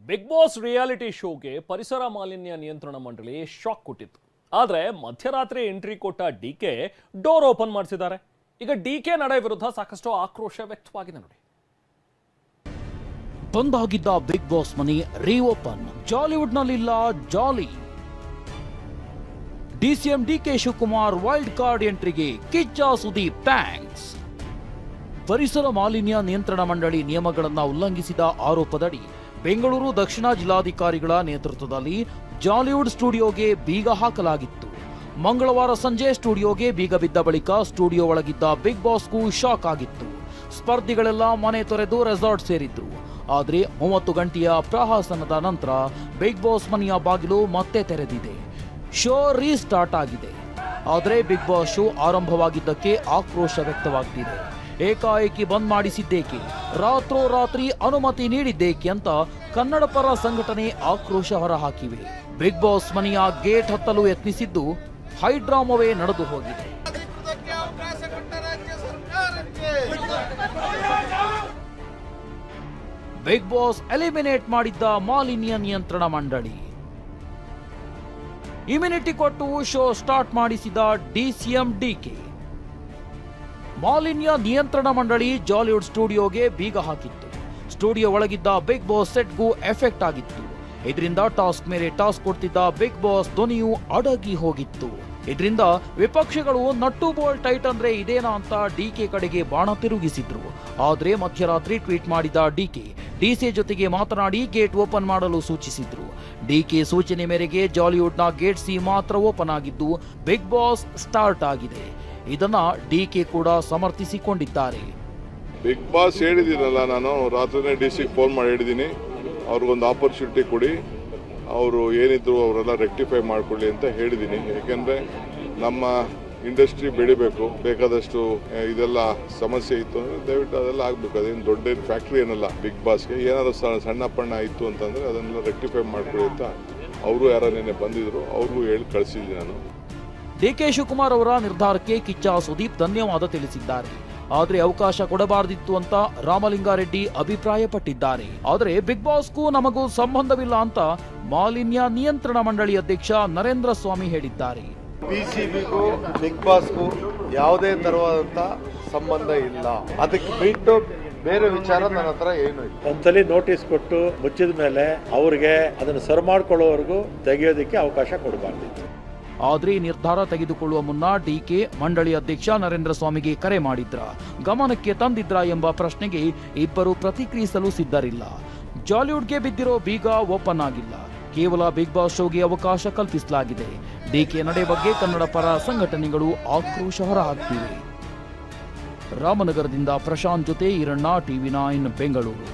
Big boss reality ಶೋಗೆ ಪರಿಸರ ಮಾಲಿನ್ಯ ನಿಯಂತ್ರಣ ಮಂಡಳಿ ಶಾಕ್ ಕೊಟ್ಟಿತ್ತು. ಆದರೆ ಮಧ್ಯರಾತ್ರಿ ಎಂಟ್ರಿ ಕೊಟ್ಟ ಡಿಕೆ ಡೋರ್ ಓಪನ್ ಮಾಡಿಸಿದ್ದಾರೆ. ಈಗ ಡಿಕೆ ನಡೆ ವಿರುದ್ಧ ಸಾಕಷ್ಟು ಆಕ್ರೋಶ ವ್ಯಕ್ತವಾಗಿದೆ ನೋಡಿ. ಬಂದಾಗಿದ್ದ ಬಿಗ್ ಬಾಸ್ ಮನಿ ರೀಓಪನ್, ಜಾಲಿವುಡ್ನಲ್ಲಿಲ್ಲ jolly. DCM DK Shivakumar wild card ಎಂಟ್ರಿಗೆ ಕಿಚ್ಚ ಸುದೀಪ್ ಥ್ಯಾಂಕ್ಸ್. ಪರಿಸರ ಮಾಲಿನ್ಯ ನಿಯಂತ್ರಣ ಮಂಡಳಿ ನಿಯಮಗಳನ್ನು ಉಲ್ಲಂಘಿಸಿದ ಆರೋಪದಡಿ ಬೆಂಗಳೂರು ದಕ್ಷಿಣ ಜಿಲ್ಲಾಧಿಕಾರಿಗಳ ನೇತೃತ್ವದಲ್ಲಿ ಜಾಲಿವುಡ್ ಸ್ಟುಡಿಯೋಗೆ ಬೀಗ ಹಾಕಲಾಗಿತ್ತು. ಮಂಗಳವಾರ ಸಂಜೆ ಸ್ಟುಡಿಯೋಗೆ ಬೀಗ ಬಿದ್ದ ಬಳಿಕ ಸ್ಟುಡಿಯೋ ಒಳಗಿದ್ದ ಬಿಗ್ ಬಾಸ್ಗೂ ಶಾಕ್ ಆಗಿತ್ತು. ಸ್ಪರ್ಧಿಗಳೆಲ್ಲ ಮನೆ ತೊರೆದು ರೆಸಾರ್ಟ್ ಸೇರಿದ್ರು. ಆದರೆ 30 ಗಂಟೆಯ ಪ್ರಹಸನದ ನಂತರ ಬಿಗ್ ಬಾಸ್ ಮನೆಯ ಬಾಗಿಲು ಮತ್ತೆ ತೆರೆದಿದೆ. ಶೋ ರೀಸ್ಟಾರ್ಟ್ ಆಗಿದೆ. ಆದರೆ ಬಿಗ್ ಬಾಸ್ ಶೋ ಆರಂಭವಾಗಿದ್ದಕ್ಕೆ ಆಕ್ರೋಶ ವ್ಯಕ್ತವಾಗ್ತಿದೆ. ಏಕಾಏಕಿ ಬಂದ್ ಮಾಡಿಸಿದ್ದೇಕೆ, ರಾತ್ರೋರಾತ್ರಿ ಅನುಮತಿ ನೀಡಿದ್ದೇಕೆ ಅಂತ ಕನ್ನಡ ಪರ ಸಂಘಟನೆ ಆಕ್ರೋಶ ಹೊರಹಾಕಿವೆ. ಬಿಗ್ ಬಾಸ್ ಮನೆಯ ಗೇಟ್ ಹತ್ತಲು ಯತ್ನಿಸಿದ್ದು ಹೈಡ್ರಾಮವೇ ನಡೆದು ಹೋಗಿದೆ. ಬಿಗ್ ಬಾಸ್ ಎಲಿಮಿನೇಟ್ ಮಾಡಿದ್ದ ಮಾಲಿನ್ಯ ನಿಯಂತ್ರಣ ಮಂಡಳಿ. ಇಮ್ಯುನಿಟಿ ಕೊಟ್ಟು ಶೋ ಸ್ಟಾರ್ಟ್ ಮಾಡಿಸಿದ ಡಿಸಿಎಂ ಡಿಕೆ. ಮಾಲಿನ್ಯ ನಿಯಂತ್ರಣ ಮಂಡಳಿ ಜಾಲಿವುಡ್ ಸ್ಟುಡಿಯೋಗೆ ಬೀಗ ಹಾಕಿತ್ತು. ಸ್ಟುಡಿಯೋ ಒಳಗಿದ್ದ ಬಿಗ್ ಬಾಸ್ ಸೆಟ್ಗೂ ಎಫೆಕ್ಟ್ ಆಗಿತ್ತು. ಇದರಿಂದ ಟಾಸ್ಕ್ ಮೇಲೆ ಟಾಸ್ಕ್ ಕೊಡ್ತಿದ್ದ ಬಿಗ್ ಬಾಸ್ ಧ್ವನಿಯು ಅಡಗಿ ಹೋಗಿತ್ತು. ಇದರಿಂದ ವಿಪಕ್ಷಗಳು ನಟ್ಟು ಬೋಲ್ಟ್ ಟೈಟ್ ಅಂದ್ರೆ ಇದೇನಾ ಅಂತ ಡಿಕೆ ಕಡೆಗೆ ಬಾಣ ತಿರುಗಿಸಿದ್ರು. ಆದ್ರೆ ಮಧ್ಯರಾತ್ರಿ ಟ್ವೀಟ್ ಮಾಡಿದ ಡಿಕೆ ಡಿಸಿ ಜೊತೆಗೆ ಮಾತನಾಡಿ ಗೇಟ್ ಓಪನ್ ಮಾಡಲು ಸೂಚಿಸಿದ್ರು. ಡಿಕೆ ಸೂಚನೆ ಮೇರೆಗೆ ಜಾಲಿವುಡ್ನ ಗೇಟ್ ಸಿ ಮಾತ್ರ ಓಪನ್ ಆಗಿದ್ದು ಬಿಗ್ ಬಾಸ್ ಸ್ಟಾರ್ಟ್ ಆಗಿದೆ. ಇದನ್ನ ಡಿಕೆ ಕೂಡ ಸಮರ್ಥಿಸಿಕೊಂಡಿದ್ದಾರೆ. ಬಿಗ್ ಬಾಸ್ ಹೇಳಿದ್ದೀನಲ್ಲ, ನಾನು ರಾತ್ರಿನೇ ಡಿಸಿ ಫೋನ್ ಮಾಡಿ ಹೇಳಿದ್ದೀನಿ, ಅವ್ರಿಗೊಂದು ಆಪರ್ಚುನಿಟಿ ಕೊಡಿ, ಅವರು ಏನಿದ್ರು ಅವರೆಲ್ಲ ರೆಕ್ಟಿಫೈ ಮಾಡ್ಕೊಳ್ಳಿ ಅಂತ ಹೇಳಿದ್ದೀನಿ. ಯಾಕೆಂದರೆ ನಮ್ಮ ಇಂಡಸ್ಟ್ರಿ ಬೆಳಿಬೇಕು, ಬೇಕಾದಷ್ಟು ಇದೆಲ್ಲ ಸಮಸ್ಯೆ ಇತ್ತು ಅಂದರೆ ದಯವಿಟ್ಟು ಅದೆಲ್ಲ ಆಗಬೇಕು. ಅದೇನು ದೊಡ್ಡ ಫ್ಯಾಕ್ಟ್ರಿ ಏನಲ್ಲ ಬಿಗ್ ಬಾಸ್ಗೆ. ಏನಾದ್ರು ಸಣ್ಣ ಪಣ್ಣ ಇತ್ತು ಅಂತಂದರೆ ಅದನ್ನೆಲ್ಲ ರೆಕ್ಟಿಫೈ ಮಾಡ್ಕೊಳ್ಳಿ ಅಂತ ಅವರು ಯಾರು ನಿನ್ನೆ ಬಂದಿದ್ರು, ಅವ್ರಿಗೂ ಹೇಳಿ ಕಳಿಸಿದ್ದೀನಿ ನಾನು. ಡಿಕೆ ಶಿವಕುಮಾರ್ ಅವರ ನಿರ್ಧಾರಕ್ಕೆ ಕಿಚ್ಚ ಸುದೀಪ್ ಧನ್ಯವಾದ ತಿಳಿಸಿದ್ದಾರೆ. ಆದರೆ ಅವಕಾಶ ಕೊಡಬಾರದಿತ್ತು ಅಂತ ರಾಮಲಿಂಗಾರೆಡ್ಡಿ ಅಭಿಪ್ರಾಯಪಟ್ಟಿದ್ದಾರೆ. ಆದರೆ ಬಿಗ್ ಬಾಸ್ಗೂ ನಮಗೂ ಸಂಬಂಧವಿಲ್ಲ ಅಂತ ಮಾಲಿನ್ಯ ನಿಯಂತ್ರಣ ಮಂಡಳಿ ಅಧ್ಯಕ್ಷ ನರೇಂದ್ರ ಸ್ವಾಮಿ ಹೇಳಿದ್ದಾರೆ. ಪಿಸಿಬಿಗೂ ಬಿಗ್ ಬಾಸ್ಗೂ ಯಾವುದೇ ತರವಾದಂತ ಸಂಬಂಧ ಇಲ್ಲ. ಅದಕ್ಕೆ ಬಿಟ್ಟು ಬೇರೆ ವಿಚಾರ ನನ್ನ ಹತ್ರ ಏನು ಇಲ್ಲ. ಒಂದ್ಸಲಿ ನೋಟಿಸ್ ಕೊಟ್ಟು ಮುಚ್ಚಿದ ಮೇಲೆ ಅವ್ರಿಗೆ ಅದನ್ನು ಸರ್ ಮಾಡ್ಕೊಳ್ಳೋವರೆಗೂ ತೆಗೆಯೋದಕ್ಕೆ ಅವಕಾಶ ಕೊಡಬಾರ್ದಿತ್ತು. ಆದ್ರೆ ನಿರ್ಧಾರ ತೆಗೆದುಕೊಳ್ಳುವ ಮುನ್ನ ಡಿಕೆ ಮಂಡಳಿ ಅಧ್ಯಕ್ಷ ನರೇಂದ್ರ ಸ್ವಾಮಿಗೆ ಕರೆ ಮಾಡಿದ್ರ, ಗಮನಕ್ಕೆ ತಂದಿದ್ರ ಎಂಬ ಪ್ರಶ್ನೆಗೆ ಇಬ್ಬರು ಪ್ರತಿಕ್ರಿಯಿಸಲು ಸಿದ್ಧರಿಲ್ಲ. ಜಾಲಿವುಡ್ಗೆ ಬಿದ್ದಿರೋ ಬೀಗ ಓಪನ್ ಆಗಿಲ್ಲ, ಕೇವಲ ಬಿಗ್ ಬಾಸ್ ಶೋಗೆ ಅವಕಾಶ ಕಲ್ಪಿಸಲಾಗಿದೆ. ಡಿಕೆ ನಡೆ ಬಗ್ಗೆ ಕನ್ನಡ ಪರ ಸಂಘಟನೆಗಳು ಆಕ್ರೋಶ ಹೊರಹಾಕ್ತಿವೆ. ರಾಮನಗರದಿಂದ ಪ್ರಶಾಂತ್ ಜೊತೆ ಈರಣ್ಣ, ಟಿವಿ9 ಬೆಂಗಳೂರು.